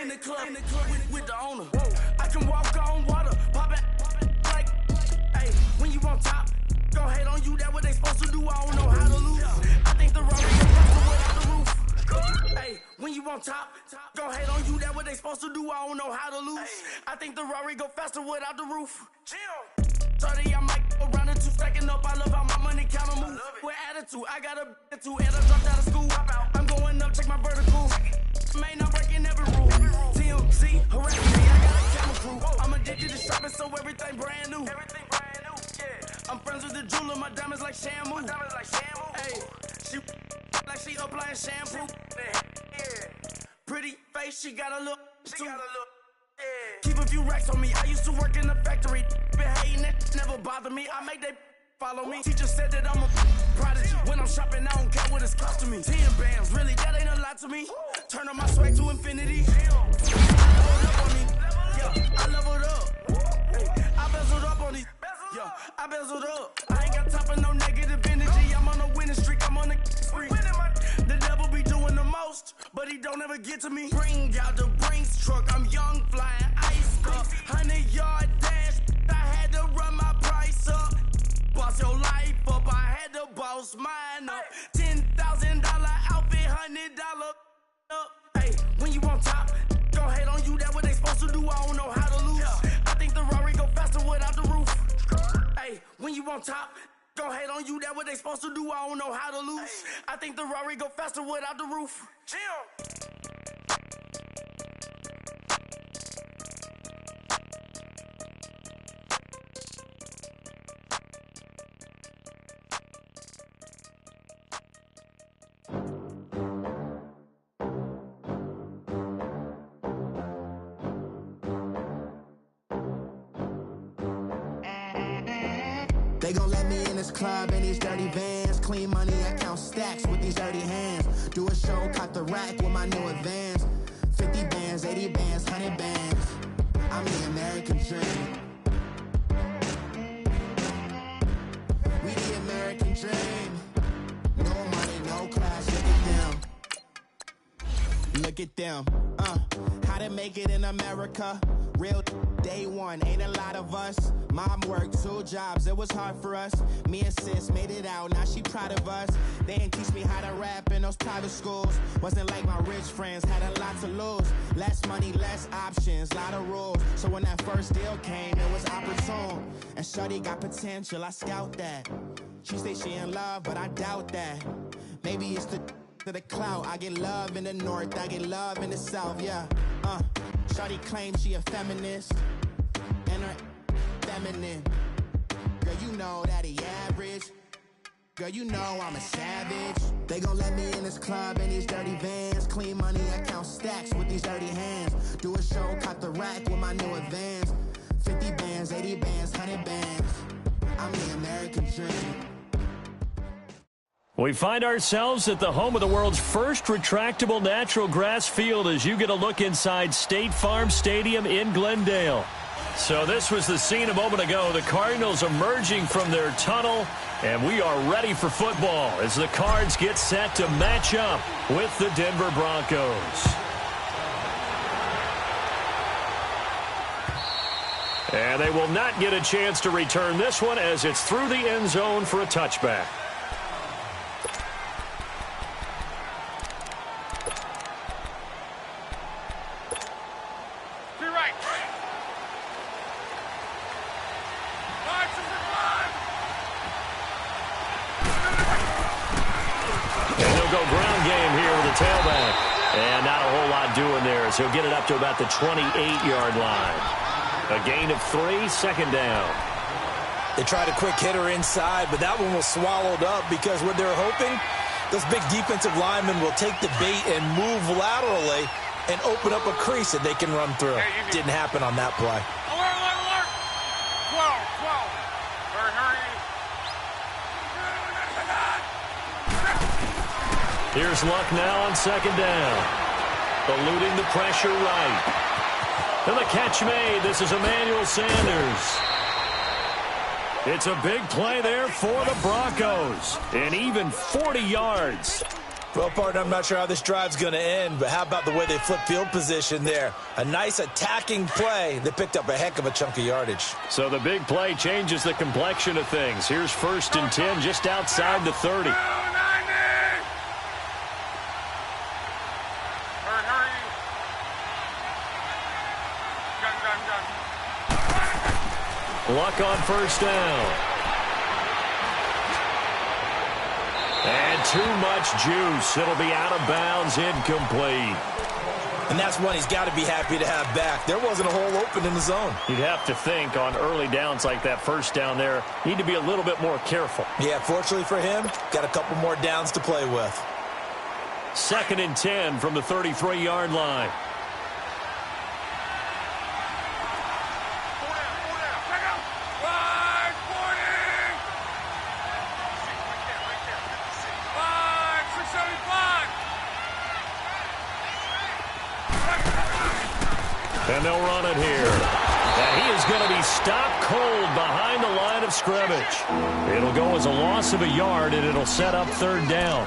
in the club with the owner. I can walk on water, pop it like, hey, when you on top, gon' hate on you, that what they supposed to do, I don't know how to lose. I think the Rari go faster without the roof. Hey, when you on top, gon' hate on you, that what they supposed to do, I don't know how to lose. I think the Rari go faster without the roof. 30, I might go around the two, stacking up, I love how my money counter move. With attitude, I got a two, and I dropped out of school. I'm going up, check my vertical. Man, I'm breaking every rule. TMZ, harass me, I got a camera crew. I'm addicted to shopping, so everything brand new. I'm friends with the jeweler, my diamonds like shampoo. Hey, she like she applying shampoo. Pretty face, she got a look too. Keep a few racks on me. I used to work in the factory. Been hating it, never bother me. I make they follow me. Teacher said that I'm a prodigy. When I'm shopping, I don't care what it's costing me. 10 bands, really, that ain't a lot to me. Turn on my swag to infinity. I leveled up on me. Yeah, I leveled up. Hey, I bezeled up on these. Yeah, I bezeled up. I ain't got time for no negative energy. I'm on a winning streak. I'm on a spree. The devil be doing the most, but he don't ever get to me. Bring out the Brinks truck. I'm young, flying ice up. 100-yard dash. I had to run my price up. Boss your life up. I had to boss mine up. $10,000 outfit, $100 up. Hey, when you on top, gon' hate on you. That what they supposed to do. I don't know how to lose. I think the Rari go faster without the roof. Hey, when you on top, gon' hate on you, that what they supposed to do, I don't know how to lose. I think the Rari go faster without the roof. They gon' let me in this club in these dirty vans. Clean money, I count stacks with these dirty hands. Do a show, caught the rack with my new advance. 50 bands, 80 bands, 100 bands. I'm the American dream. We the American dream. No money, no class, look at them. Look at them, how to make it in America. Real day one, ain't a lot of us. Mom worked 2 jobs, it was hard for us. Me and sis made it out, now she proud of us. They didn't teach me how to rap in those private schools. Wasn't like my rich friends, had a lot to lose. Less money, less options, lot of rules. So when that first deal came, it was opportune. And shorty got potential, I scout that. She say she in love, but I doubt that. Maybe it's the clout. I get love in the north, I get love in the south, yeah. Shawty claims she a feminist, and her feminine. Girl, you know that he average. Girl, you know I'm a savage. They gon' let me in this club in these dirty vans. Clean money, I count stacks with these dirty hands. Do a show, caught the rack with my new advance. 50 bands, 80 bands, 100 bands. I'm the American dream. We find ourselves at the home of the world's first retractable natural grass field as you get a look inside State Farm Stadium in Glendale. So this was the scene a moment ago. The Cardinals emerging from their tunnel, and we are ready for football as the Cards get set to match up with the Denver Broncos. And they will not get a chance to return this one as it's through the end zone for a touchback. Tailback, and not a whole lot doing there, so he'll get it up to about the 28-yard line. A gain of 3, second down. They tried a quick hitter inside, but that one was swallowed up because what they're hoping, those big defensive linemen will take the bait and move laterally and open up a crease that they can run through. Didn't happen on that play. Alert, alert, alert! 12. Hurry. Here's Luck now on second down. Eluding the pressure right. And the catch made. This is Emmanuel Sanders. It's a big play there for the Broncos. And even 40 yards. Well, partner, I'm not sure how this drive's going to end, but how about the way they flip field position there? A nice attacking play that picked up a heck of a chunk of yardage. So the big play changes the complexion of things. Here's 1st and 10 just outside the 30. Luck on 1st down. And too much juice. It'll be out of bounds, incomplete. And that's one he's got to be happy to have back. There wasn't a hole open in the zone. You'd have to think on early downs like that 1st down there, need to be a little bit more careful. Yeah, fortunately for him, got a couple more downs to play with. 2nd and 10 from the 33-yard line. And they'll run it here. And he is going to be stopped cold behind the line of scrimmage. It'll go as a loss of a yard, and it'll set up 3rd down.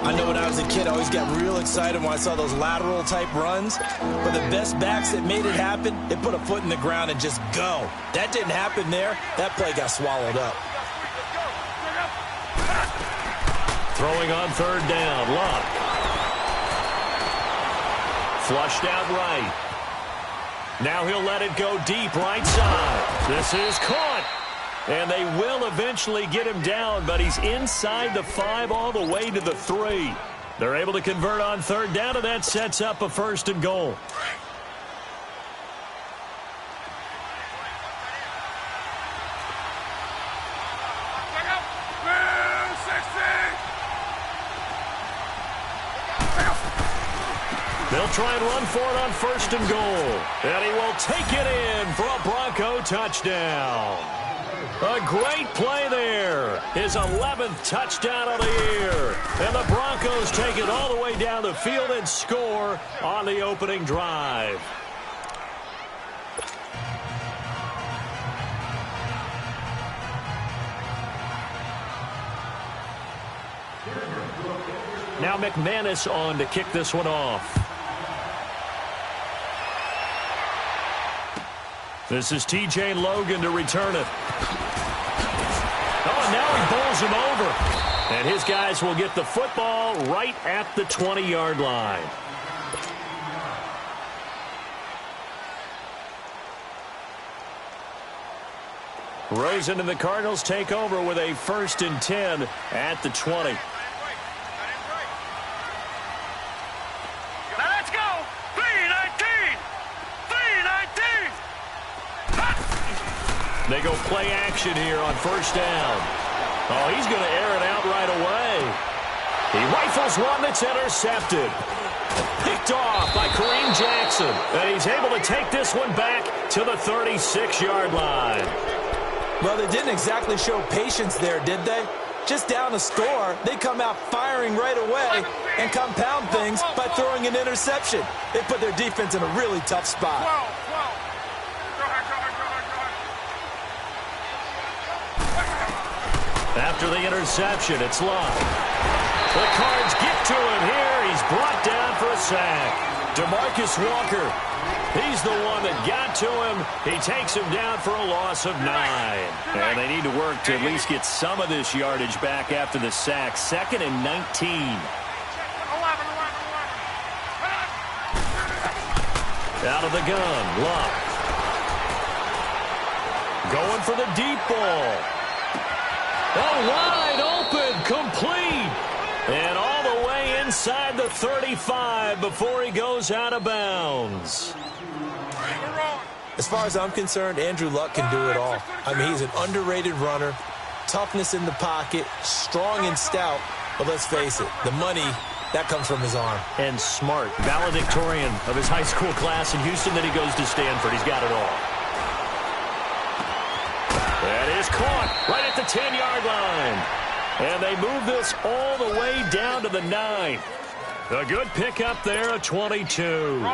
I know when I was a kid, I always got real excited when I saw those lateral-type runs. But the best backs that made it happen, they put a foot in the ground and just go. That didn't happen there. That play got swallowed up. Throwing on 3rd down, Luck. Flushed out right. Now he'll let it go deep right side. This is caught. And they will eventually get him down, but he's inside the 5 all the way to the 3. They're able to convert on 3rd down, and that sets up a 1st and goal. They'll try and run for it on 1st and goal. And he will take it in for a Bronco touchdown. A great play there. His 11th touchdown of the year. And the Broncos take it all the way down the field and score on the opening drive. Now McManus on to kick this one off. This is T.J. Logan to return it. Oh, now he bowls him over. And his guys will get the football right at the 20-yard line. Rosen and the Cardinals take over with a 1st and 10 at the 20. They go play action here on 1st down. Oh, he's going to air it out right away. He rifles one that's intercepted. Picked off by Kareem Jackson. And he's able to take this one back to the 36-yard line. Well, they didn't exactly show patience there, did they? Just down a score, they come out firing right away and compound things by throwing an interception. They put their defense in a really tough spot. After the interception, it's Luck. The Cards get to him here. He's brought down for a sack. DeMarcus Walker, he's the one that got to him. He takes him down for a loss of 9. And they need to work to at least get some of this yardage back after the sack. 2nd and 19. Out of the gun, Luck. Going for the deep ball. Oh, wide open, complete. And all the way inside the 35 before he goes out of bounds. As far as I'm concerned, Andrew Luck can do it all. I mean, he's an underrated runner, toughness in the pocket, strong and stout. But let's face it, the money, that comes from his arm. And smart, valedictorian of his high school class in Houston. Then he goes to Stanford. He's got it all. That is caught right at the 10-yard line. And they move this all the way down to the 9. A good pickup there, a 22.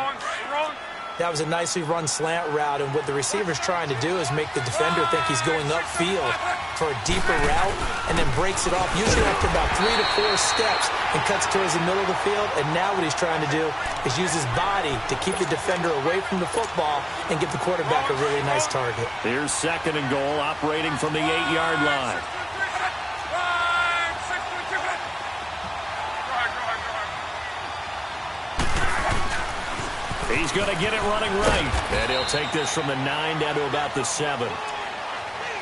That was a nicely run slant route, and what the receiver's trying to do is make the defender think he's going upfield for a deeper route and then breaks it off, usually after about 3 to 4 steps, and cuts towards the middle of the field. And now what he's trying to do is use his body to keep the defender away from the football and give the quarterback a really nice target. Here's 2nd and goal, operating from the 8-yard line. He's going to get it running right. And he'll take this from the 9 down to about the 7.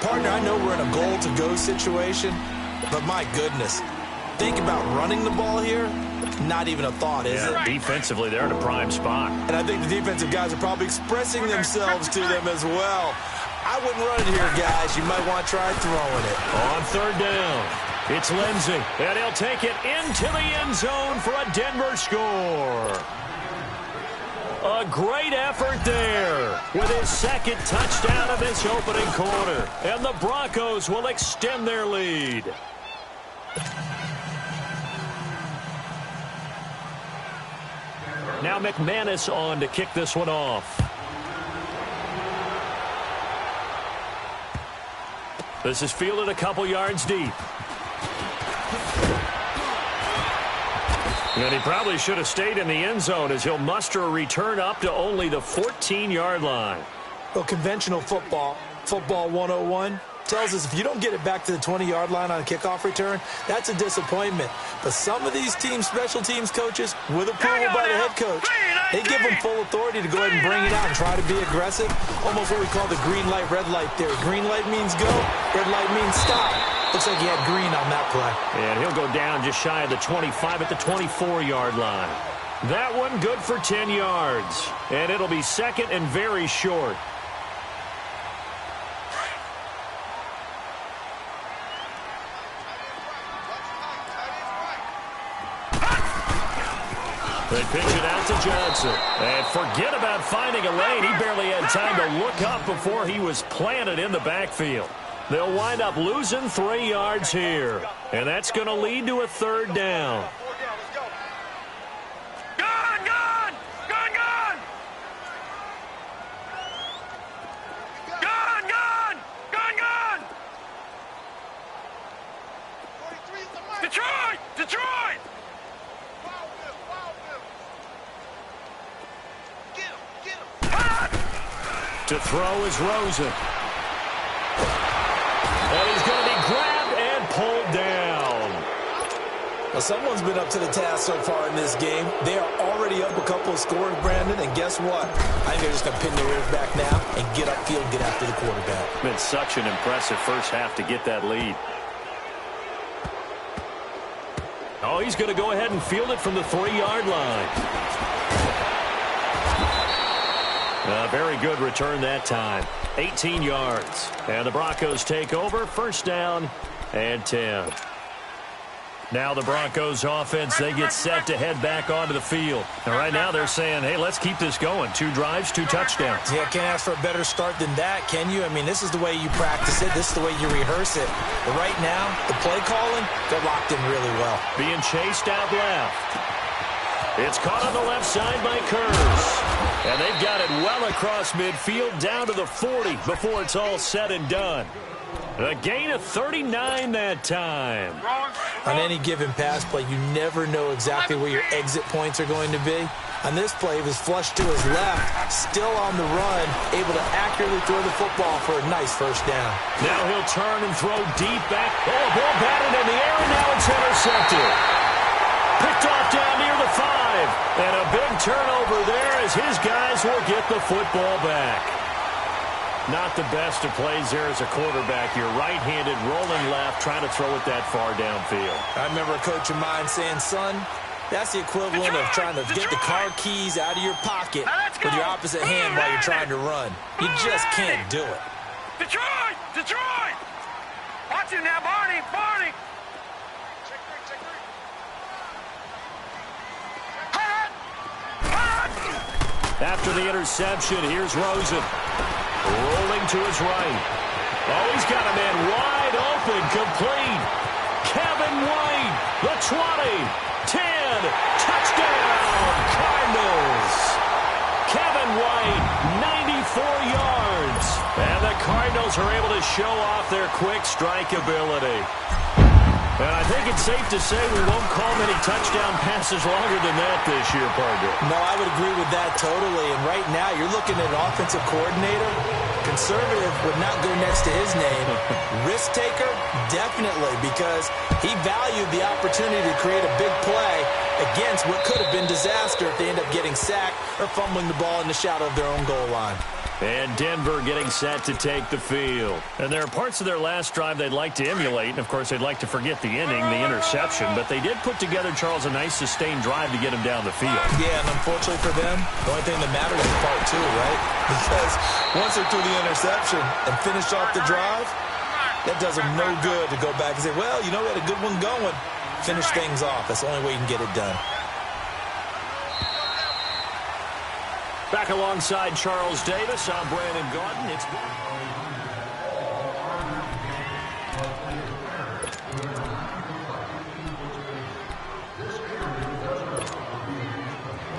Partner, I know we're in a goal-to-go situation, but my goodness, think about running the ball here. Not even a thought, is it? Defensively, they're in a prime spot. And I think the defensive guys are probably expressing themselves to them as well. I wouldn't run it here, guys. You might want to try throwing it. On 3rd down, it's Lindsey. And he'll take it into the end zone for a Denver score. A great effort there with his 2nd touchdown of this opening quarter. And the Broncos will extend their lead. Now McManus on to kick this one off. This is fielded a couple yards deep. And he probably should have stayed in the end zone as he'll muster a return up to only the 14-yard line. Well, conventional football 101, tells us if you don't get it back to the 20-yard line on a kickoff return, that's a disappointment. But some of these teams, special teams coaches, with approval by the head coach, they give them full authority to go ahead and bring it out and try to be aggressive. Almost what we call the green light, red light theory. Green light means go, red light means stop. Looks like he had green on that play. And he'll go down just shy of the 25 at the 24-yard line. That one good for 10 yards. And it'll be 2nd and very short. They pitch it out to Johnson. And forget about finding a lane. He barely had time to look up before he was planted in the backfield. They'll wind up losing 3 yards here. And that's going to lead to a 3rd down. Gun! Gun! Gun! Gun! Gun! Gun! Gun! Gun! Detroit! Detroit! To throw is Rosen. And he's going to be grabbed and pulled down. Now, someone's been up to the task so far in this game. They are already up a couple of scores, Brandon, and guess what? I think they're just going to pin their ears back now and get upfield and get after the quarterback. Been such an impressive first half to get that lead. Oh, he's going to go ahead and field it from the 3-yard line. A very good return that time. 18 yards. And the Broncos take over. 1st down and 10. Now the Broncos offense, they get set to head back onto the field. And right now they're saying, hey, let's keep this going. 2 drives, 2 touchdowns. Yeah, can't ask for a better start than that, can you? I mean, this is the way you practice it. This is the way you rehearse it. But right now, the play calling, they're locked in really well. Being chased out left. It's caught on the left side by Kurz. And they've got it well across midfield down to the 40 before it's all said and done. A gain of 39 that time. On any given pass play, you never know exactly where your exit points are going to be. On this play, he was flushed to his left, still on the run, able to accurately throw the football for a nice 1st down. Now he'll turn and throw deep back. Oh, ball batted in the air, and now it's intercepted. Picked off down near the 5. And a big turnover there as his guys will get the football back. Not the best of plays there as a quarterback. You're right-handed, rolling left, trying to throw it that far downfield. I remember a coach of mine saying, son, that's the equivalent of trying to get the car keys out of your pocket with your opposite hand while you're trying to run. You just can't do it. Detroit! Detroit! Watch him now, Barney! Barney! After the interception, here's Rosen. Rolling to his right. Oh, he's got a man wide open, complete. Kevin White, the 20, 10, touchdown, Cardinals. Kevin White Cardinals are able to show off their quick strike ability. And I think it's safe to say we won't call many touchdown passes longer than that this year, partner. No, I would agree with that totally. And right now, you're looking at an offensive coordinator. Conservative would not go next to his name. Risk taker, definitely, because he valued the opportunity to create a big play against what could have been disaster if they end up getting sacked or fumbling the ball in the shadow of their own goal line. And Denver getting set to take the field. And there are parts of their last drive they'd like to emulate. And, of course, they'd like to forget the inning, the interception. But they did put together, Charles, a nice sustained drive to get him down the field. Yeah, and unfortunately for them, the only thing that matters is part two, right? Because once they're through the interception and finish off the drive, that does them no good to go back and say, well, you know, we had a good one going. Finish things off. That's the only way you can get it done. Back alongside Charles Davis, I'm Brandon Gaudin. It's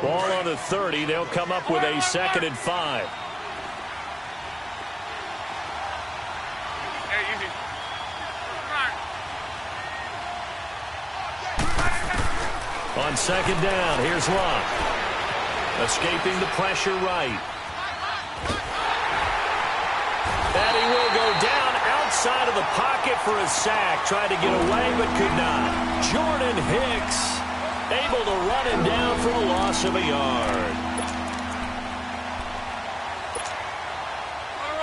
ball on the 30. They'll come up with a 2nd and 5. On 2nd down, here's Locke. Escaping the pressure right. And he will go down outside of the pocket for a sack. Tried to get away, but could not. Jordan Hicks able to run him down for a loss of a yard.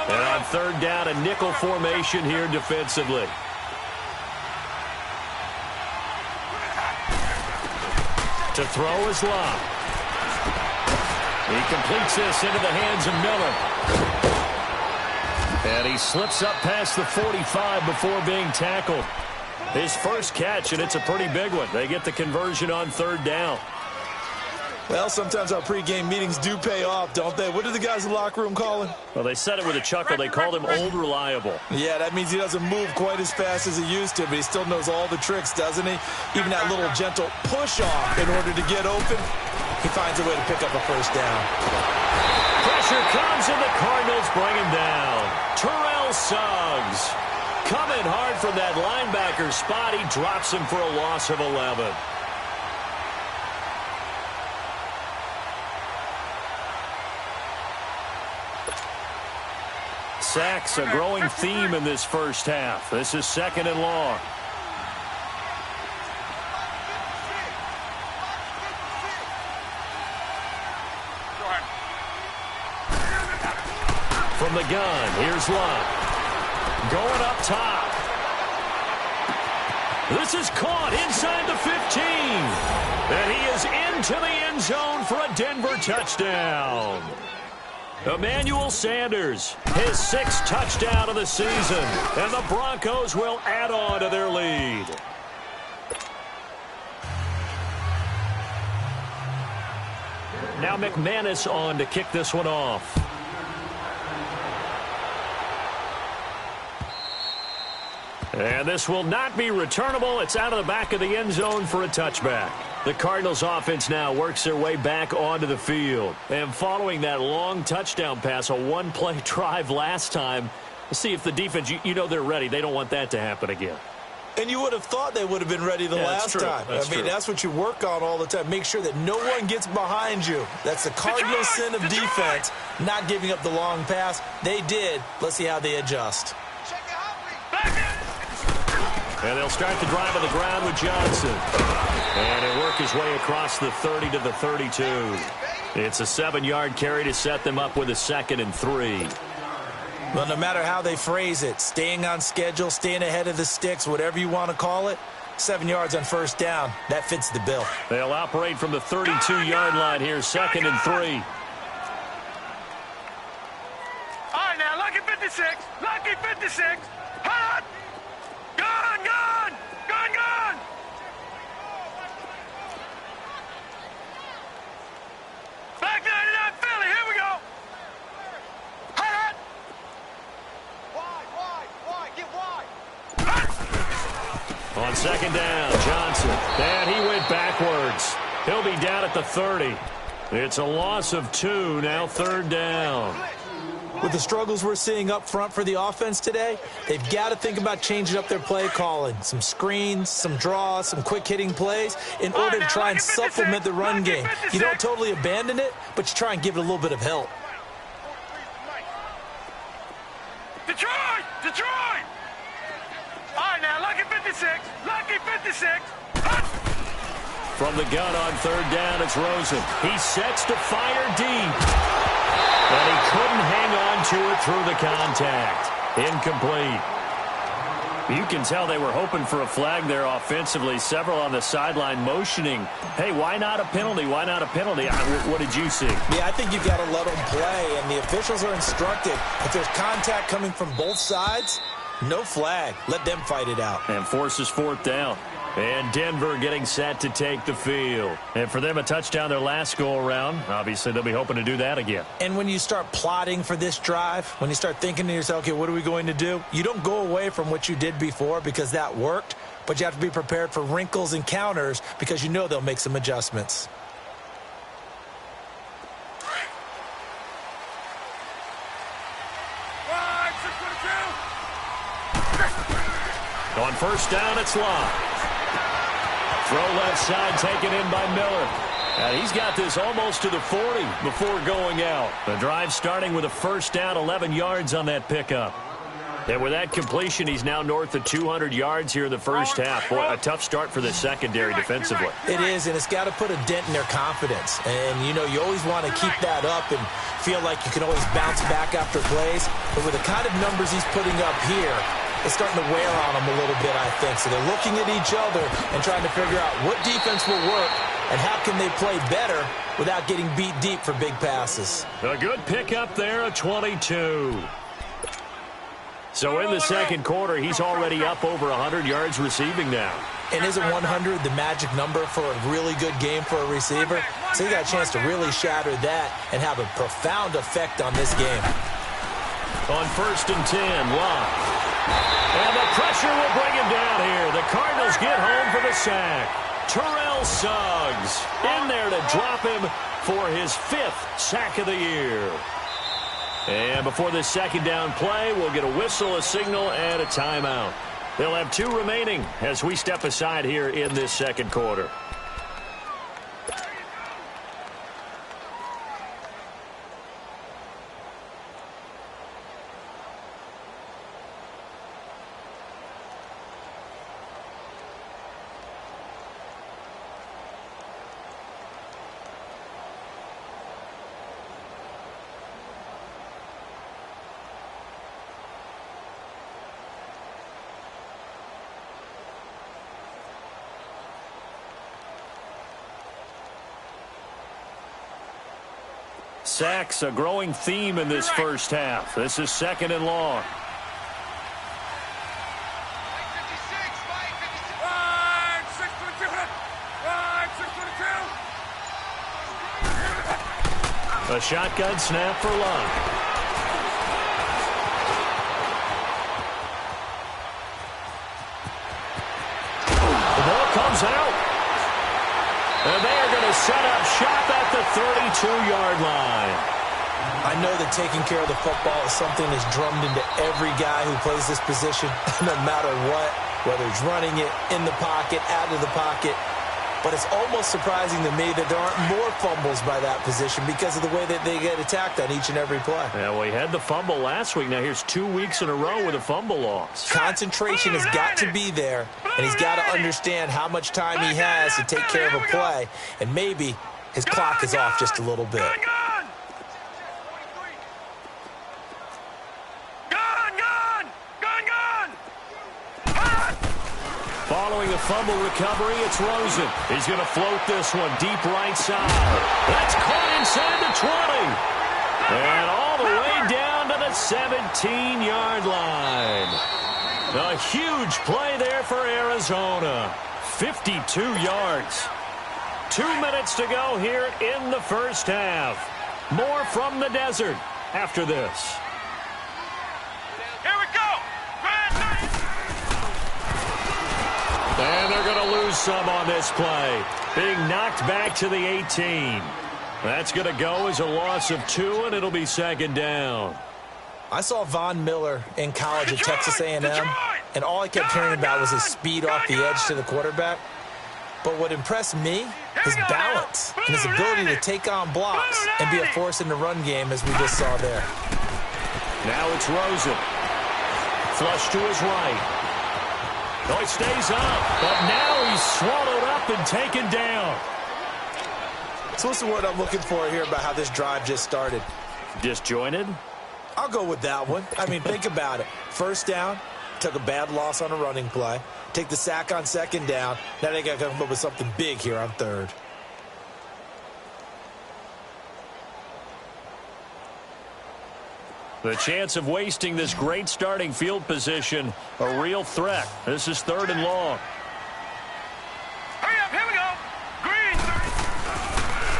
And on 3rd down, a nickel formation here defensively. To throw is Locke. He completes this into the hands of Miller. And he slips up past the 45 before being tackled. His first catch, and it's a pretty big one. They get the conversion on 3rd down. Well, sometimes our pregame meetings do pay off, don't they? What do the guys in the locker room call him? Well, they said it with a chuckle. They called him Old Reliable. Yeah, that means he doesn't move quite as fast as he used to, but he still knows all the tricks, doesn't he? Even that little gentle push-off in order to get open, he finds a way to pick up a 1st down. Pressure comes, and the Cardinals bring him down. Terrell Suggs coming hard from that linebacker spot. He drops him for a loss of 11. Sacks, a growing theme in this first half. This is 2nd and long. From the gun, here's Locke. Going up top. This is caught inside the 15. And he is into the end zone for a Denver touchdown. Emmanuel Sanders, his 6th touchdown of the season, and the Broncos will add on to their lead. Now McManus on to kick this one off. And this will not be returnable. It's out of the back of the end zone for a touchback. The Cardinals offense now works their way back onto the field. And following that long touchdown pass, a one-play drive last time, see if the defense, you know they're ready. They don't want that to happen again. And you would have thought they would have been ready the last time. That's what you work on all the time. Make sure that no one gets behind you. That's the cardinal sin of defense, not giving up the long pass. They did. Let's see how they adjust. And they'll start the drive on the ground with Johnson. And he'll work his way across the 30 to the 32. It's a 7-yard carry to set them up with a 2nd and 3. Well, no matter how they phrase it, staying on schedule, staying ahead of the sticks, whatever you want to call it, 7 yards on 1st down, that fits the bill. They'll operate from the 32-yard line here, 2nd and 3. All right, now, lucky 56. Lucky 56. Hot! Gun, gun! Gun, gun! Back 99 Philly, here we go! Hot! Wide, get wide! On 2nd down, Johnson. And he went backwards. He'll be down at the 30. It's a loss of 2, now 3rd down. With the struggles we're seeing up front for the offense today, they've got to think about changing up their play calling. Some screens, some draws, some quick-hitting plays in order to try and supplement the run game. You don't totally abandon it, but you try and give it a little bit of help. Detroit! Detroit! All right, now, lucky 56. Lucky 56. From the gun on third down, it's Rosen. He sets to fire deep. And he couldn't hang on to it through the contact. Incomplete. You can tell they were hoping for a flag there offensively. Several on the sideline motioning. Hey, why not a penalty? Why not a penalty? What did you see? Yeah, I think you've got to let them play, and the officials are instructed. If there's contact coming from both sides, no flag. Let them fight it out. And forces fourth down. And Denver getting set to take the field. And for them, a touchdown their last go-around. Obviously, they'll be hoping to do that again. And when you start plotting for this drive, when you start thinking to yourself, okay, what are we going to do? You don't go away from what you did before because that worked, but you have to be prepared for wrinkles and counters because you know they'll make some adjustments. On first down, it's Love. Throw left side taken in by Miller. And he's got this almost to the 40 before going out. The drive starting with a first down, 11 yards on that pickup. And with that completion, he's now north of 200 yards here in the first half. Boy, a tough start for the secondary defensively. It is, and it's got to put a dent in their confidence. And, you know, you always want to keep that up and feel like you can always bounce back after plays. But with the kind of numbers he's putting up here, it's starting to wear on them a little bit, I think. So they're looking at each other and trying to figure out what defense will work and how can they play better without getting beat deep for big passes. A good pickup there, a 22. So in the second quarter, he's already up over 100 yards receiving now. And isn't 100 the magic number for a really good game for a receiver? So he got a chance to really shatter that and have a profound effect on this game. On first and 10, Love. And the pressure will bring him down here. The Cardinals get home for the sack. Terrell Suggs in there to drop him for his 5th sack of the year. And before this second down play, we'll get a whistle, a signal, and a timeout. They'll have 2 remaining as we step aside here in this second quarter. Sacks, a growing theme in this first half. This is second and long. A shotgun snap for Love. The ball comes out. And they are going to set up shop at the 32-yard line. I know that taking care of the football is something that's drummed into every guy who plays this position, no matter what, whether he's running it, in the pocket, out of the pocket. But it's almost surprising to me that there aren't more fumbles by that position because of the way that they get attacked on each and every play. Yeah, well, he had the fumble last week. Now here's 2 weeks in a row with a fumble loss. Concentration has got to be there, and he's got to understand how much time he has to take care of a play, and maybe his clock is off just a little bit. Following a fumble recovery, it's Rosen. He's going to float this one deep right side. That's caught inside the 20. And all the way down to the 17-yard line. A huge play there for Arizona. 52 yards. 2 minutes to go here in the first half. More from the desert after this. Here we go. And they're going to lose some on this play. Being knocked back to the 18. That's going to go as a loss of 2, and it'll be second down. I saw Von Miller in college at Texas A&M, and all I kept hearing about was his speed off the edge to the quarterback. But what impressed me, his balance and his ability to take on blocks and be a force in the run game, as we just saw there. Now it's Rosen. Flush to his right. Oh, he stays up, but now he's swallowed up and taken down. So what's the word I'm looking for here about how this drive just started? Disjointed? I'll go with that one. I mean, think about it. First down, took a bad loss on a running play. Take the sack on second down. Now they got to come up with something big here on third. The chance of wasting this great starting field position, a real threat. This is 3rd and long. Hurry up, here we go. Green.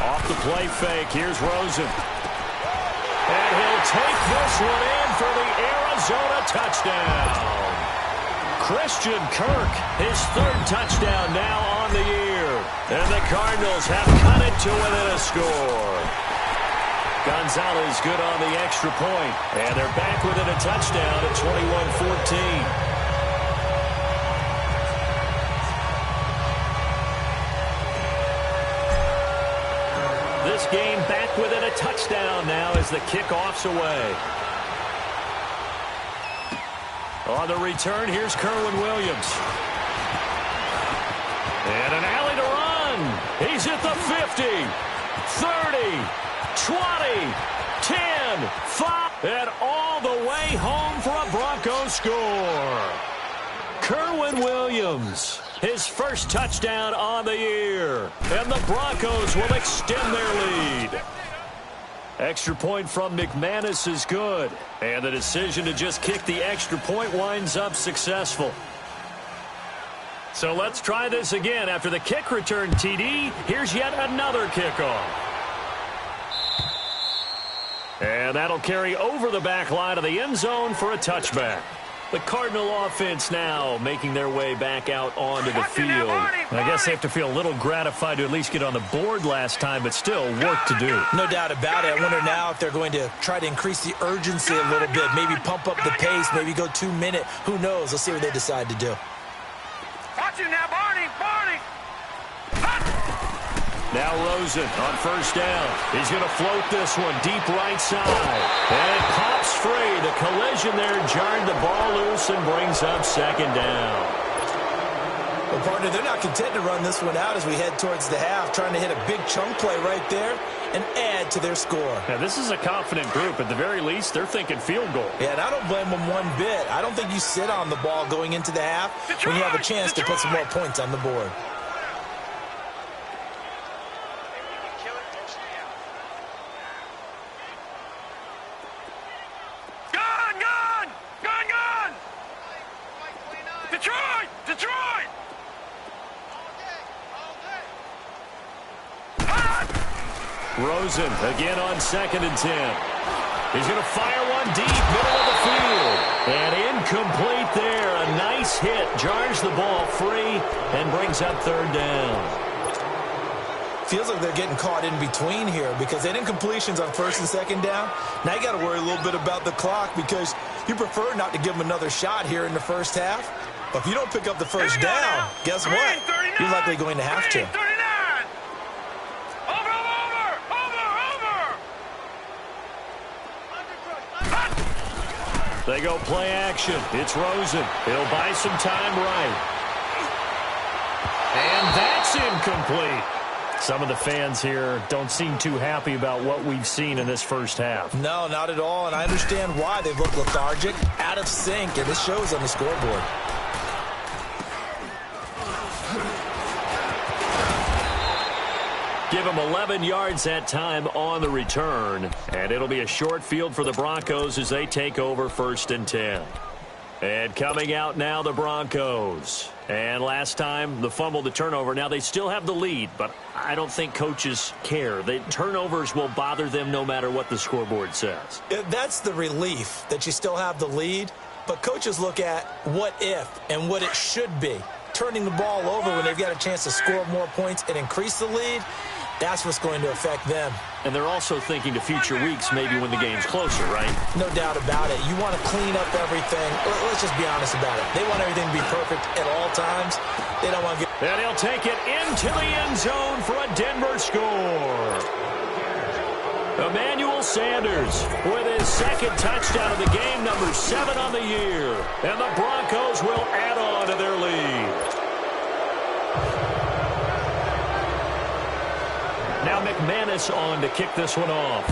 Off the play fake, here's Rosen. And he'll take this one in for the Arizona touchdown. Christian Kirk, his 3rd touchdown now on the year. And the Cardinals have cut it to within a score. Gonzalez good on the extra point. And they're back within a touchdown at 21-14. This game back within a touchdown now as the kickoff's away. On the return, here's Kerwin Williams. And an alley to run. He's at the 50, 30, 20, 10, 5, and all the way home for a Broncos score. Kerwin Williams, his first touchdown on the year. And the Broncos will extend their lead. Extra point from McManus is good. And the decision to just kick the extra point winds up successful. So let's try this again. After the kick return TD, here's yet another kickoff. And that'll carry over the back line of the end zone for a touchback. The Cardinal offense now making their way back out onto the field. I guess they have to feel a little gratified to at least get on the board last time, but still work to do. No doubt about it. I wonder now if they're going to try to increase the urgency a little bit, maybe pump up the pace, maybe go 2 minute. Who knows? Let's see what they decide to do. Watch him now, Barney. Barney. Now Rosen on first down. He's going to float this one deep right side. And it pops free. The collision there jarred the ball loose and brings up second down. Well, partner, they're not content to run this one out as we head towards the half, trying to hit a big chunk play right there and add to their score. Now, this is a confident group. At the very least, they're thinking field goal. Yeah, and I don't blame them one bit. I don't think you sit on the ball going into the half when you have a chance to put some more points on the board. Rosen again on 2nd and 10. He's going to fire one deep, middle of the field. And incomplete there. A nice hit. Jars the ball free and brings up 3rd down. Feels like they're getting caught in between here because they didn't incompletions on 1st and 2nd down. Now you got to worry a little bit about the clock because you prefer not to give them another shot here in the first half. But if you don't pick up the first down, guess what? You're likely going to have to. They go play action. It's Rosen. He'll buy some time right. And that's incomplete. Some of the fans here don't seem too happy about what we've seen in this first half. No, not at all. And I understand why. They've looked lethargic, out of sync, and this shows on the scoreboard. Give him 11 yards that time on the return. And it'll be a short field for the Broncos as they take over 1st and 10. And coming out now, the Broncos. And last time, the fumble, the turnover. Now, they still have the lead, but I don't think coaches care. The turnovers will bother them no matter what the scoreboard says. That's the relief, that you still have the lead. But coaches look at what if and what it should be. Turning the ball over when they've got a chance to score more points and increase the lead, That's what's going to affect them. And they're also thinking to future weeks, maybe when the game's closer, right? No doubt about it. You want to clean up everything. Let's just be honest about it. They want everything to be perfect at all times. They don't want to get... And he'll take it into the end zone for a Denver score. Emmanuel Sanders with his second touchdown of the game, number 7 on the year. And the Broncos will add on to their lead. Now McManus on to kick this one off.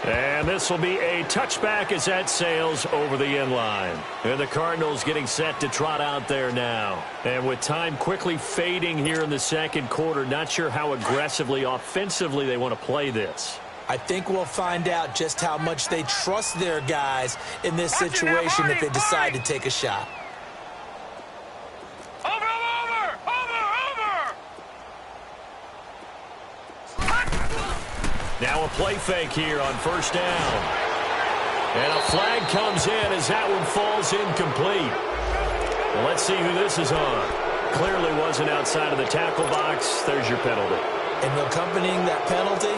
And this will be a touchback as that sails over the end line. And the Cardinals getting set to trot out there now. And with time quickly fading here in the second quarter, not sure how aggressively, offensively they want to play this. I think we'll find out just how much they trust their guys in this situation if they decide to take a shot. Now a play fake here on first down. And a flag comes in as that one falls incomplete. Well, let's see who this is on. Clearly wasn't outside of the tackle box. There's your penalty. And accompanying that penalty,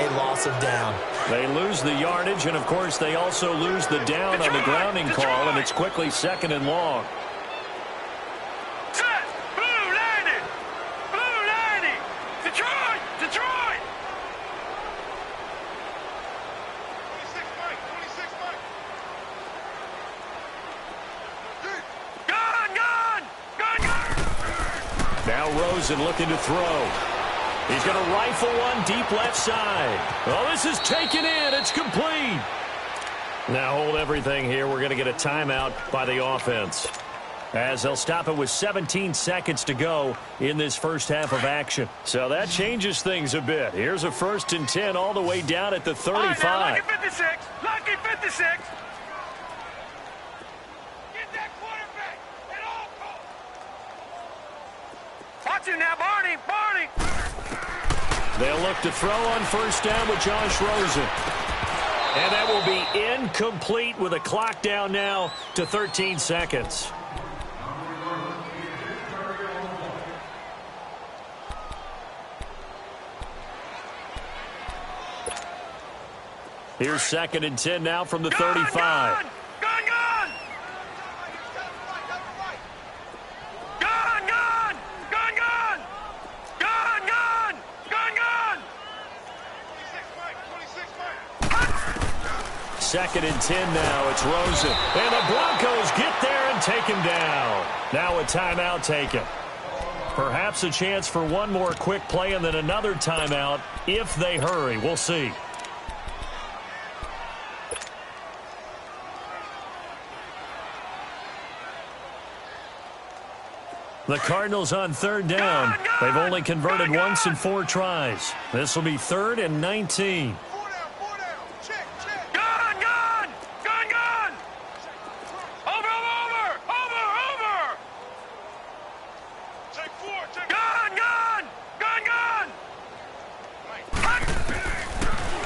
a loss of down. They lose the yardage, and, of course, they also lose the down on the grounding call, and it's quickly 2nd and long. Set! Blue landing! Blue landing! Detroit! Detroit! 26 Mike! 26 Mike! Gun! Gun! Gun! Gun! Now Rosen looking to throw. He's going to rifle one deep left side. Oh, this is taken in. It's complete. Now hold everything here. We're going to get a timeout by the offense, as they'll stop it with 17 seconds to go in this first half of action. So that changes things a bit. Here's a 1st and 10 all the way down at the 35. All right, now, lucky 56. Lucky 56. Get that quarterback at all costs. Watch him now, Barney. Barney. They'll look to throw on first down with Josh Rosen. And that will be incomplete with a clock down now to 13 seconds. Here's 2nd and 10 now from the 35. Gun, gun, gun! Gun, gun! Gun, gun! Gun, gun! Gun, gun! 26 Mike! 2nd and 10 now. It's Rosen. And the Broncos get there and take him down. Now a timeout taken. Perhaps a chance for one more quick play and then another timeout if they hurry. We'll see. The Cardinals on 3rd down. They've only converted once in 4 tries. This will be 3rd and 19. 4 down. Check, check. Gun, gun! Gun, gun! Over! Take 4, take gun, gun! Gun, gun!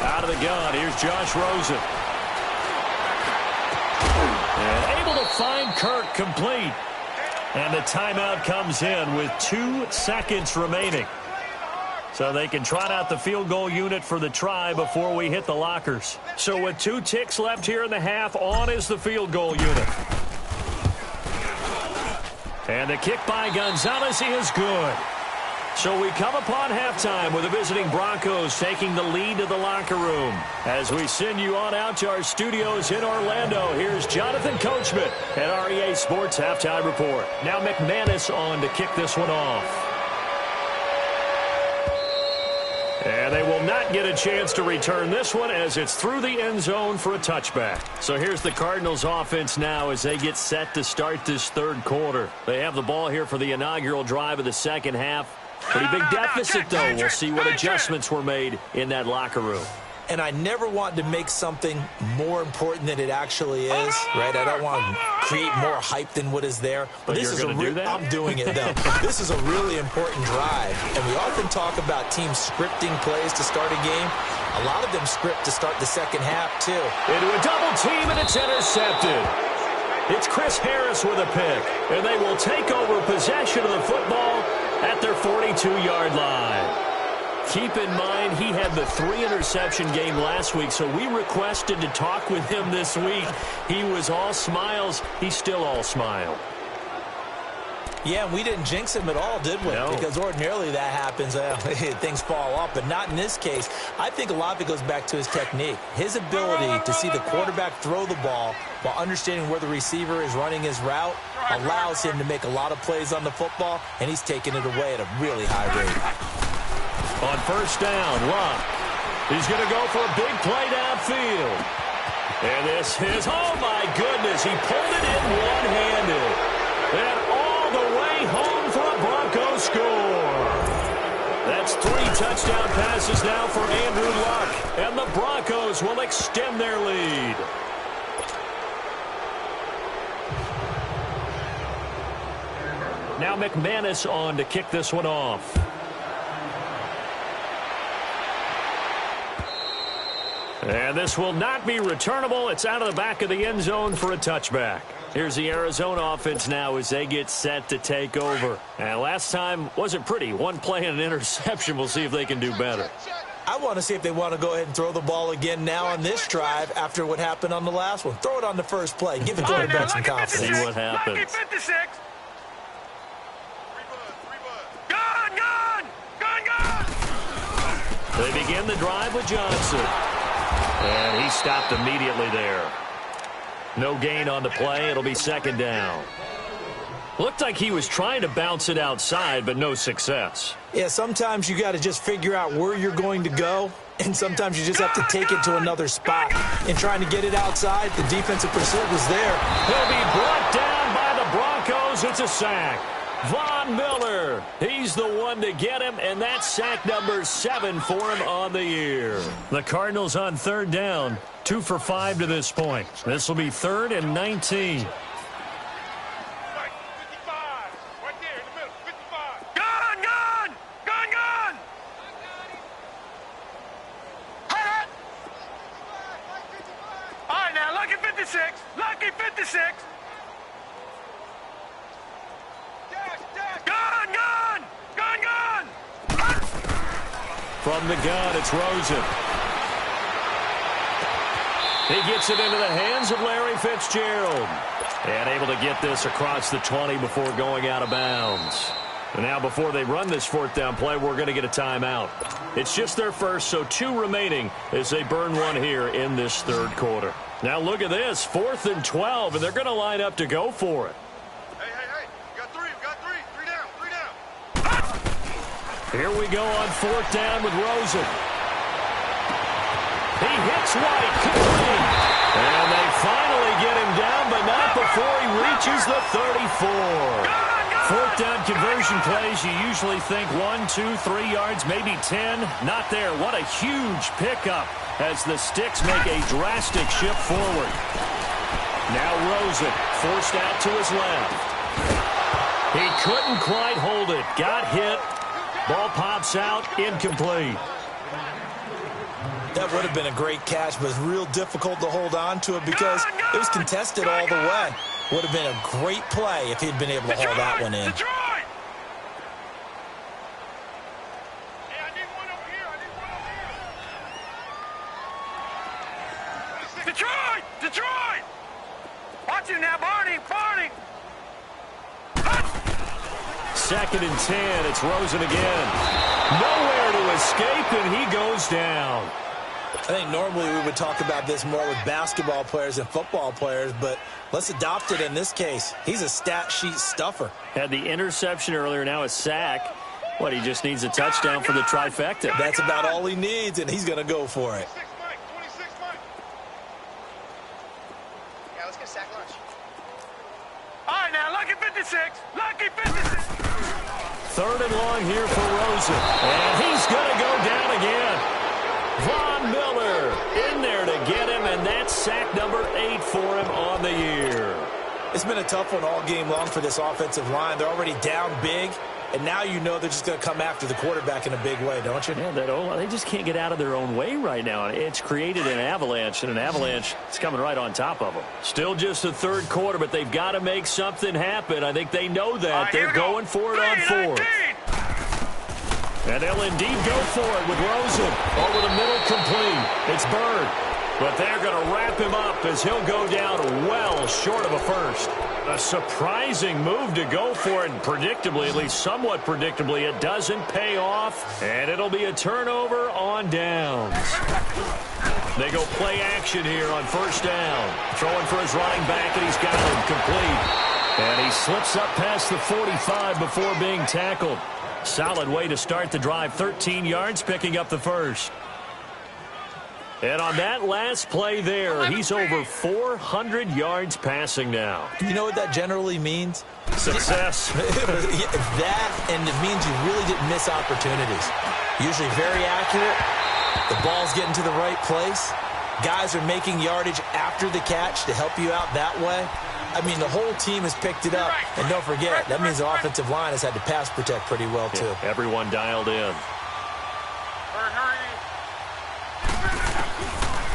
Out of the gun, here's Josh Rosen. And able to find Kirk complete. And the timeout comes in with 2 seconds remaining. So they can trot out the field goal unit for the try before we hit the lockers. So with 2 ticks left here in the half, on is the field goal unit. And the kick by Gonzalez is good. So we come upon halftime with the visiting Broncos taking the lead to the locker room. As we send you on out to our studios in Orlando, here's Jonathan Coachman at REA Sports Halftime Report. Now McManus on to kick this one off. And they will not get a chance to return this one as it's through the end zone for a touchback. So here's the Cardinals offense now as they get set to start this 3rd quarter. They have the ball here for the inaugural drive of the second half. Pretty big deficit, though. We'll see what adjustments were made in that locker room. And I never want to make something more important than it actually is, right? I don't want to create more hype than what is there. But this is I'm doing it, though. This is a really important drive. And we often talk about teams scripting plays to start a game. A lot of them script to start the second half, too. Into a double team, and it's intercepted. It's Chris Harris with a pick, and they will take over possession of the football at their 42-yard line. Keep in mind, he had the 3-interception game last week, so we requested to talk with him this week. He was all smiles. He's still all smile. Yeah, and we didn't jinx him at all, did we? No. Because ordinarily that happens, things fall off, but not in this case. I think a lot of it goes back to his technique. His ability to see the quarterback throw the ball while understanding where the receiver is running his route allows him to make a lot of plays on the football, and he's taking it away at a really high rate. On first down, Luck. He's going to go for a big play downfield. And this is, oh my goodness, he pulled it in one-handed. And all the way home for a Broncos score. That's 3 touchdown passes now for Andrew Luck. And the Broncos will extend their lead. Now McManus on to kick this one off. And this will not be returnable. It's out of the back of the end zone for a touchback. Here's the Arizona offense now as they get set to take over. And last time wasn't pretty. One play and an interception. We'll see if they can do better. I want to see if they want to go ahead and throw the ball again now on this drive after what happened on the last one. Throw it on the first play. Give the quarterback some confidence. See what happens. Lucky 56. Gun, gun, gun, gun. They begin the drive with Johnson. And he stopped immediately there. No gain on the play. It'll be second down. Looked like he was trying to bounce it outside, but no success. Yeah, sometimes you got to just figure out where you're going to go, and sometimes you just have to take it to another spot. In trying to get it outside, the defensive pursuit was there. He'll be brought down by the Broncos. It's a sack. Von Miller, he's the one to get him, and that's sack number 7 for him on the year. The Cardinals on third down, 2 for 5 to this point. This will be 3rd and 19. Lucky 56. Gun, gun, gun, gun. From the gun, it's Rosen. He gets it into the hands of Larry Fitzgerald. And able to get this across the 20 before going out of bounds. And now before they run this 4th down play, we're going to get a timeout. It's just their first, so 2 remaining as they burn one here in this 3rd quarter. Now look at this, 4th and 12, and they're going to line up to go for it. Hey, we got 3, three down. Here we go on 4th down with Rosen. He hits White, complete. And they finally get him down, but not before he reaches the 34. 4th down conversion plays, you usually think 1, 2, 3 yards, maybe 10. Not there. What a huge pickup as the Sticks make a drastic shift forward. Now Rosen forced out to his left. He couldn't quite hold it. Got hit. Ball pops out, incomplete. That would have been a great catch, but it's real difficult to hold on to it because it was contested all the way. Would have been a great play if he'd been able to hold that one in. Detroit! Watch him now, Barney! 2nd and 10, it's Rosen again. Nowhere to escape, and he goes down. I think normally we would talk about this more with basketball players and football players, but let's adopt it in this case. He's a stat sheet stuffer. Had the interception earlier, now a sack. What, he just needs a touchdown for the trifecta. That's about all he needs, and he's going to go for it. 26, Mike. Yeah, let's get a sack lunch. All right, now, lucky 56. Lucky 56. 3rd and long here for Rosen. And he's going to go down again. Von Miller in there to get him, and that's sack number 8 for him on the year. It's been a tough one all game long for this offensive line. They're already down big, and now you know they're just going to come after the quarterback in a big way, don't you? Yeah, they just can't get out of their own way right now. It's created an avalanche, and an avalanche is coming right on top of them. Still just the third quarter, but they've got to make something happen. I think they know that. They're going for it on fourth. And they'll indeed go for it with Rosen. Over the middle, complete. It's Bird. But they're going to wrap him up as he'll go down well short of a first. A surprising move to go for it, and predictably, at least somewhat predictably, it doesn't pay off, and it'll be a turnover on downs. They go play action here on first down. Throwing for his running back, and he's got him complete. And he slips up past the 45 before being tackled. Solid way to start the drive. 13 yards, picking up the first. And on that last play there, he's over 400 yards passing now. You know what that generally means? Success. That, and it means you really didn't miss opportunities. Usually very accurate. The ball's getting to the right place. Guys are making yardage after the catch to help you out that way. I mean, the whole team has picked it up. And don't forget, that means the offensive line has had to pass protect pretty well, too. Yeah, everyone dialed in.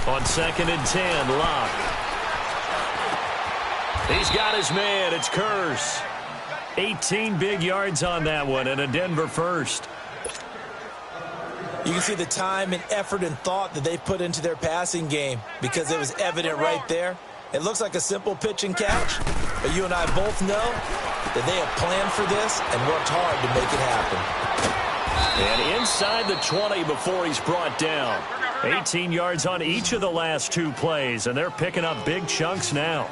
On 2nd and 10, Locke. He's got his man. It's Kurz. 18 big yards on that one, and a Denver first. You can see the time and effort and thought that they put into their passing game because it was evident right there. It looks like a simple pitch and catch, but you and I both know that they have planned for this and worked hard to make it happen. And inside the 20 before he's brought down. 18 yards on each of the last two plays, and they're picking up big chunks now.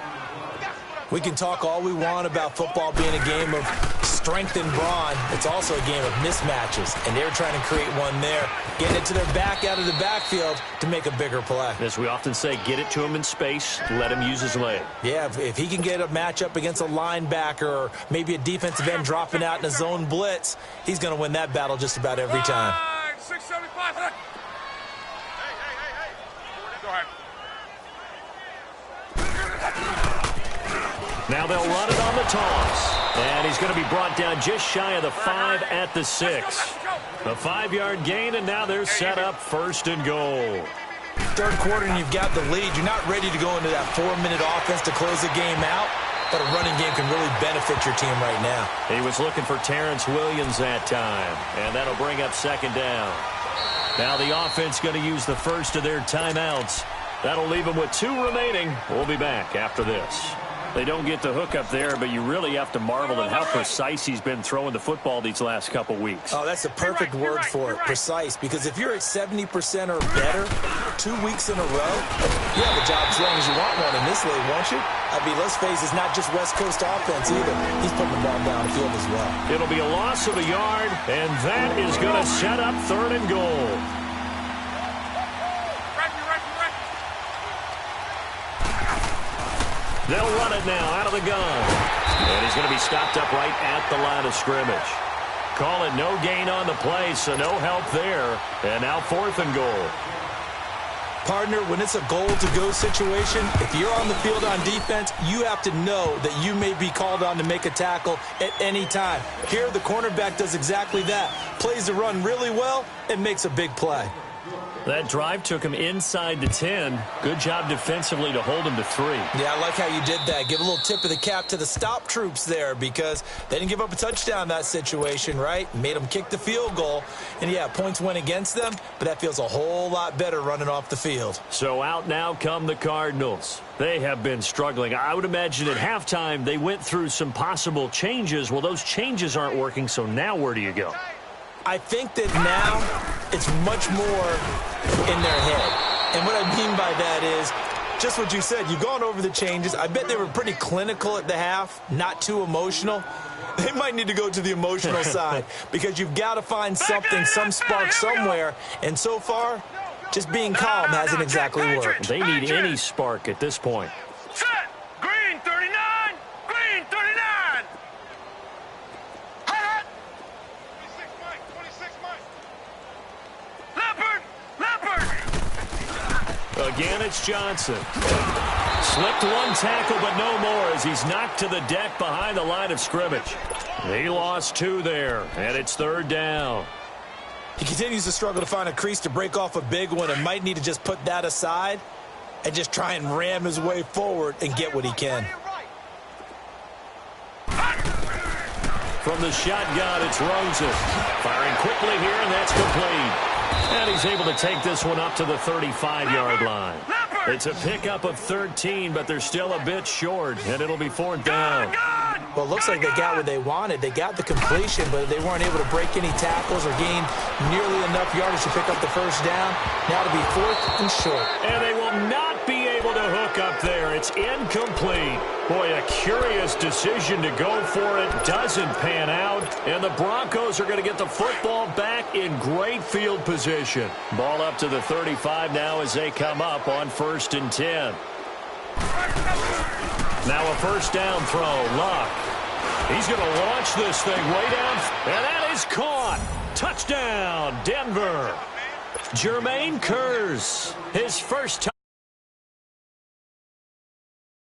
We can talk all we want about football being a game of strength and brawn. It's also a game of mismatches, and they're trying to create one there, getting it to their back out of the backfield to make a bigger play. As we often say, get it to him in space, let him use his leg. Yeah, if he can get a matchup against a linebacker or maybe a defensive end dropping out in a zone blitz, he's going to win that battle just about every time. 675. Now they'll run it on the toss. And he's going to be brought down just shy of the 5 at the 6. A 5-yard gain, and now they're set up 1st and goal. Third quarter, and you've got the lead. You're not ready to go into that 4-minute offense to close the game out, but a running game can really benefit your team right now. He was looking for Terrence Williams that time, and that'll bring up 2nd down. Now the offense going to use the first of their timeouts. That'll leave them with 2 remaining. We'll be back after this. They don't get the hook up there, but you really have to marvel at how precise he's been throwing the football these last couple weeks. Oh, that's the perfect word for it, precise, because if you're at 70% or better 2 weeks in a row, you have a job as long as you want one in this league, won't you? I mean, let's face it, it's not just West Coast offense either. He's putting the ball downfield as well. It'll be a loss of a yard, and that is going to set up 3rd and goal. They'll run it now out of the gun. And he's going to be stopped up right at the line of scrimmage. Call it no gain on the play, so no help there. And now 4th and goal. Partner, when it's a goal-to-go situation, if you're on the field on defense, you have to know that you may be called on to make a tackle at any time. Here, the cornerback does exactly that. Plays the run really well and makes a big play. That drive took him inside the 10. Good job defensively to hold him to 3. Yeah, I like how you did that. Give a little tip of the cap to the stop troops there because they didn't give up a touchdown in that situation, right? Made them kick the field goal. And, yeah, points went against them, but that feels a whole lot better running off the field. So out now come the Cardinals. They have been struggling. I would imagine at halftime they went through some possible changes. Well, those changes aren't working, so now where do you go? I think that now it's much more in their head. And what I mean by that is just what you said. You've gone over the changes. I bet they were pretty clinical at the half, not too emotional. They might need to go to the emotional side because you've got to find something, some spark somewhere. And so far, just being calm hasn't exactly worked. They need any spark at this point. Set! Green 39! Green 39! Hot! 26 Mike! Leopard! Again, it's Johnson. Slipped one tackle, but no more as he's knocked to the deck behind the line of scrimmage. He lost 2 there, and it's 3rd down. He continues to struggle to find a crease to break off a big one and might need to just put that aside and just try and ram his way forward and get what he can. From the shotgun, it's Rosen. Firing quickly here, and that's complete. And he's able to take this one up to the 35-yard line. It's a pickup of 13, but they're still a bit short, and it'll be 4th down. Well, it looks like they got what they wanted. They got the completion, but they weren't able to break any tackles or gain nearly enough yardage to pick up the 1st down. Now it'll be 4th and short. And they will not be able to hook up there. It's incomplete. Boy, a curious decision to go for it. Doesn't pan out. And the Broncos are going to get the football back in great field position. Ball up to the 35 now as they come up on 1st and 10. Now a 1st down throw. Luck. He's going to launch this thing way down. And that is caught. Touchdown, Denver. Jermaine Kearse, his first time.